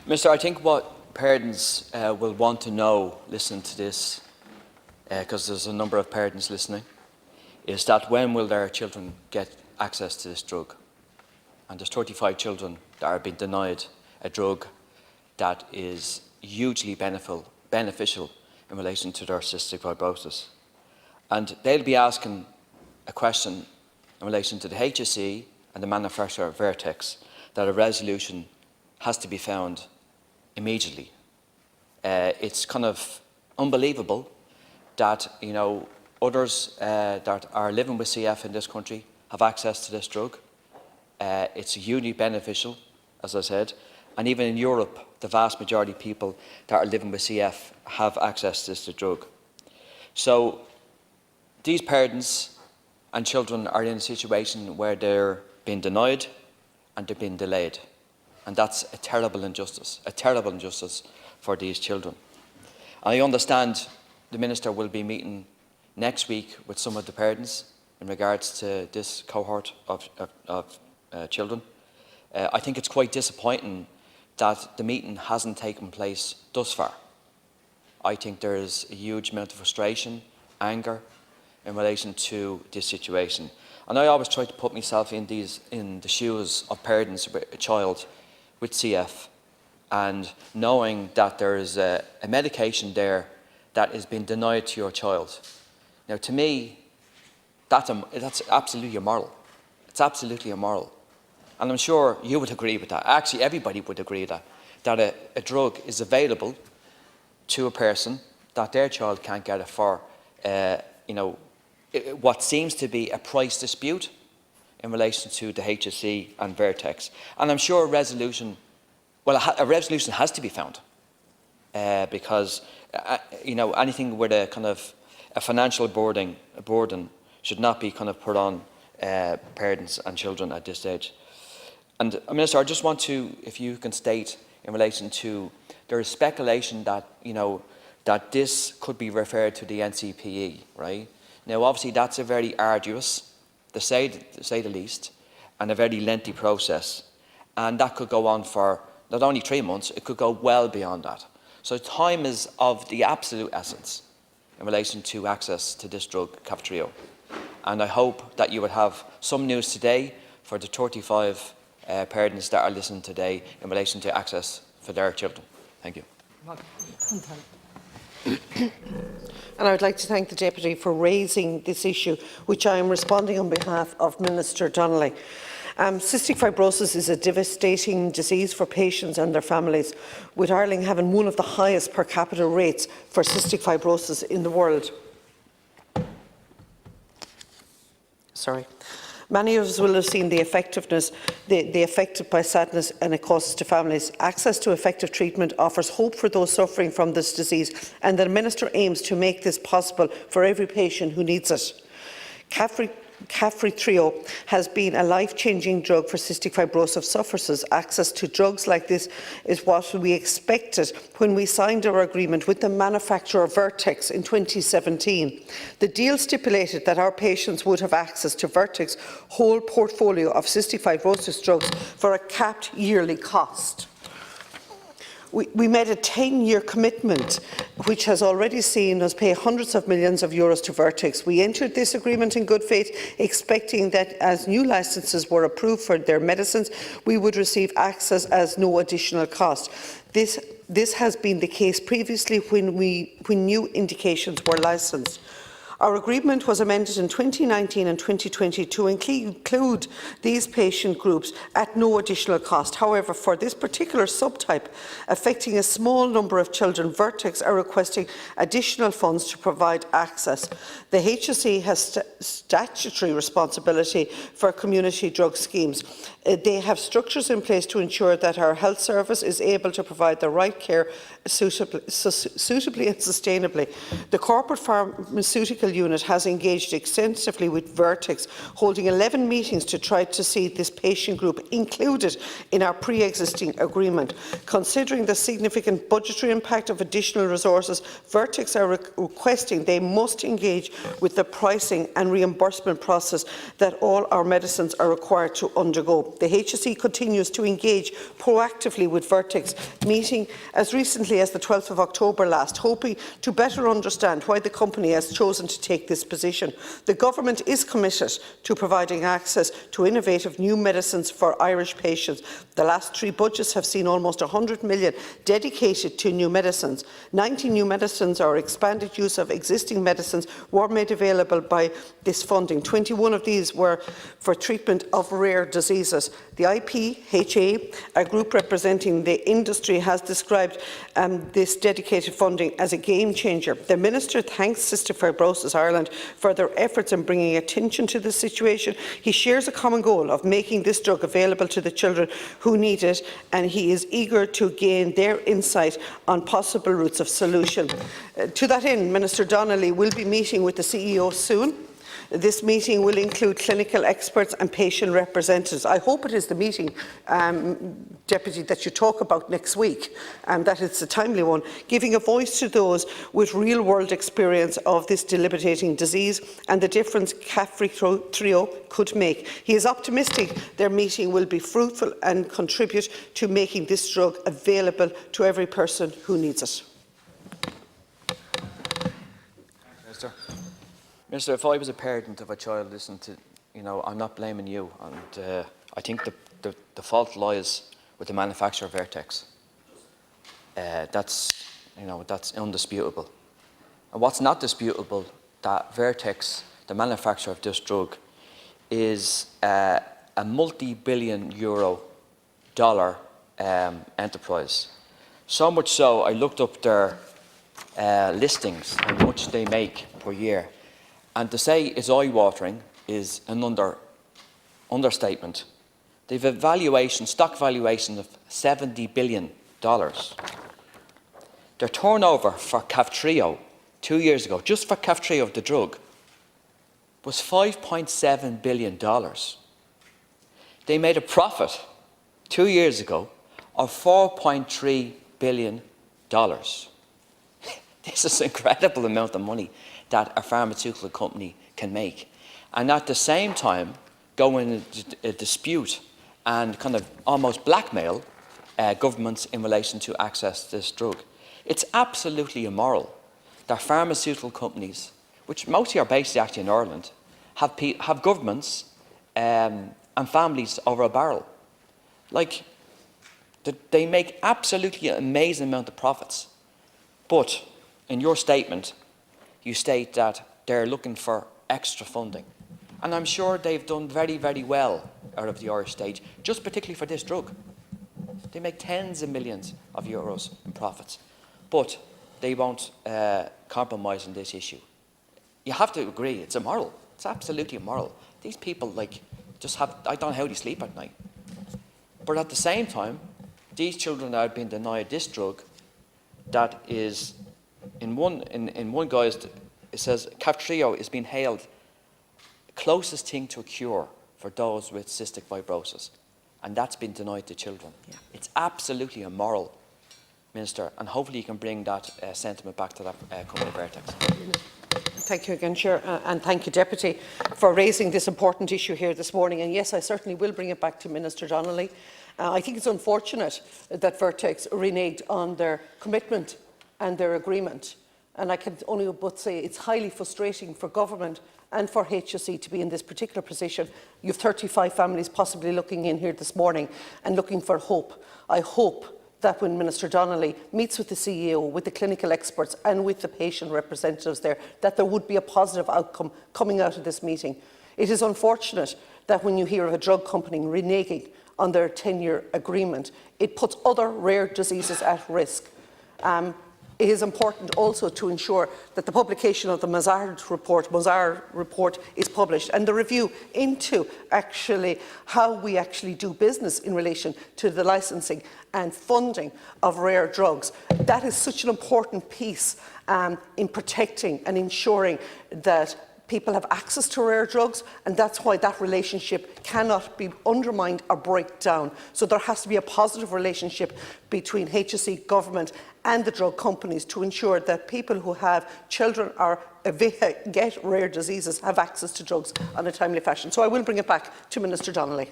Minister, I think what parents will want to know, listening to this, because there's a number of parents listening, is that when will their children get access to this drug? And there's 35 children that are being denied a drug that is hugely beneficial in relation to their cystic fibrosis. And they'll be asking a question in relation to the HSE and the manufacturer Vertex, that a resolution has to be found immediately. It's kind of unbelievable that others that are living with CF in this country have access to this drug. It's hugely beneficial, as I said, and even in Europe, the vast majority of people that are living with CF have access to this drug. So these parents and children are in a situation where they're being denied and they're being delayed. And that's a terrible injustice for these children. And I understand the Minister will be meeting next week with some of the parents in regards to this cohort of children. I think it's quite disappointing that the meeting hasn't taken place thus far. I think there is a huge amount of frustration, anger in relation to this situation. And I always try to put myself in the shoes of parents with a child with CF, and knowing that there is a medication there that is being denied to your child. Now, to me, that's absolutely immoral. It's absolutely immoral. And I'm sure you would agree with that. Actually, everybody would agree with that a drug is available to a person that their child can't get it for, what seems to be a price dispute in relation to the HSE and Vertex. And I'm sure a resolution has to be found, because anything with a kind of a financial burden should not be kind of put on parents and children at this stage. And Minister, I just want to, if you can state in relation to, there is speculation that that this could be referred to the NCPE, right? Now, obviously, that's a very arduous, to say the least, and a very lengthy process, and that could go on for not only 3 months; it could go well beyond that. So, time is of the absolute essence in relation to access to this drug, Kaftrio. And I hope that you would have some news today for the 35 parents that are listening today in relation to access for their children. Thank you. And I would like to thank the Deputy for raising this issue, which I am responding on behalf of Minister Donnelly. Cystic fibrosis is a devastating disease for patients and their families, with Ireland having one of the highest per capita rates for cystic fibrosis in the world. Many of us will have seen the effectiveness, the affected by sadness and it causes to families. Access to effective treatment offers hope for those suffering from this disease, and the Minister aims to make this possible for every patient who needs it. Kaftrio has been a life-changing drug for cystic fibrosis sufferers. Access to drugs like this is what we expected when we signed our agreement with the manufacturer Vertex in 2017. The deal stipulated that our patients would have access to Vertex's whole portfolio of cystic fibrosis drugs for a capped yearly cost. We made a 10-year commitment, which has already seen us pay hundreds of millions of euros to Vertex. We entered this agreement in good faith, expecting that as new licences were approved for their medicines, we would receive access as no additional cost. This has been the case previously when new indications were licensed. Our agreement was amended in 2019 and 2020 to include these patient groups at no additional cost. However, for this particular subtype, affecting a small number of children, Vertex are requesting additional funds to provide access. The HSE has statutory responsibility for community drug schemes. They have structures in place to ensure that our health service is able to provide the right care suitably and sustainably. The corporate pharmaceutical clinical unit has engaged extensively with Vertex, holding 11 meetings to try to see this patient group included in our pre-existing agreement. Considering the significant budgetary impact of additional resources, Vertex are requesting they must engage with the pricing and reimbursement process that all our medicines are required to undergo. The HSE continues to engage proactively with Vertex, meeting as recently as the 12th of October last, hoping to better understand why the company has chosen to take this position. The Government is committed to providing access to innovative new medicines for Irish patients. The last 3 budgets have seen almost 100 million dedicated to new medicines. 90 new medicines or expanded use of existing medicines were made available by this funding. 21 of these were for treatment of rare diseases. The IPHA, a group representing the industry, has described this dedicated funding as a game changer. The Minister thanks Cystic Fibrosis Ireland for their efforts in bringing attention to this situation. He shares a common goal of making this drug available to the children who need it, and he is eager to gain their insight on possible routes of solution. To that end, Minister Donnelly will be meeting with the CEO soon. This meeting will include clinical experts and patient representatives. I hope it is the meeting, Deputy, that you talk about next week, and that it's a timely one, giving a voice to those with real-world experience of this debilitating disease and the difference Kaftrio could make. He is optimistic their meeting will be fruitful and contribute to making this drug available to every person who needs it. Minister, if I was a parent of a child listening to, I'm not blaming you, and I think the fault lies with the manufacturer Vertex. That's undisputable. And what's not disputable, that Vertex, the manufacturer of this drug, is a multi-billion euro enterprise. So much so, I looked up their listings, how much they make per year. And to say it's eye-watering is an understatement. They have a stock valuation of $70 billion. Their turnover for Kaftrio 2 years ago, just for Kaftrio, the drug, was $5.7 billion. They made a profit 2 years ago of $4.3 billion. This is an incredible amount of money that a pharmaceutical company can make. And at the same time, go in a dispute and kind of almost blackmail governments in relation to access to this drug. It's absolutely immoral that pharmaceutical companies, which mostly are based actually in Ireland, have governments and families over a barrel. Like, they make absolutely an amazing amount of profits. But in your statement, you state that they're looking for extra funding. And I'm sure they've done very, very well out of the Irish state, just particularly for this drug. They make tens of millions of euros in profits. But they won't compromise on this issue. You have to agree, it's immoral. It's absolutely immoral. These people, I don't know how they sleep at night. But at the same time, these children are being denied this drug that is, in one guy's, it says Kaftrio is being hailed closest thing to a cure for those with cystic fibrosis, and that's been denied to children. Yeah. It's absolutely immoral, Minister, and hopefully you can bring that sentiment back to that company Vertex. Thank you again, Chair, and thank you, Deputy, for raising this important issue here this morning. And yes, I certainly will bring it back to Minister Donnelly. I think it's unfortunate that Vertex reneged on their commitment and their agreement. And I can only but say it's highly frustrating for government and for HSE to be in this particular position. You have 35 families possibly looking in here this morning and looking for hope. I hope that when Minister Donnelly meets with the CEO, with the clinical experts and with the patient representatives there, that there would be a positive outcome coming out of this meeting. It is unfortunate that when you hear of a drug company reneging on their 10-year agreement, it puts other rare diseases at risk. it is important also to ensure that the publication of the Mazar report is published, and the review into actually how we actually do business in relation to the licensing and funding of rare drugs. That is such an important piece in protecting and ensuring that people have access to rare drugs, and that's why that relationship cannot be undermined or break down. So there has to be a positive relationship between HSE, government and the drug companies to ensure that people who have children or get rare diseases have access to drugs in a timely fashion. So I will bring it back to Minister Donnelly.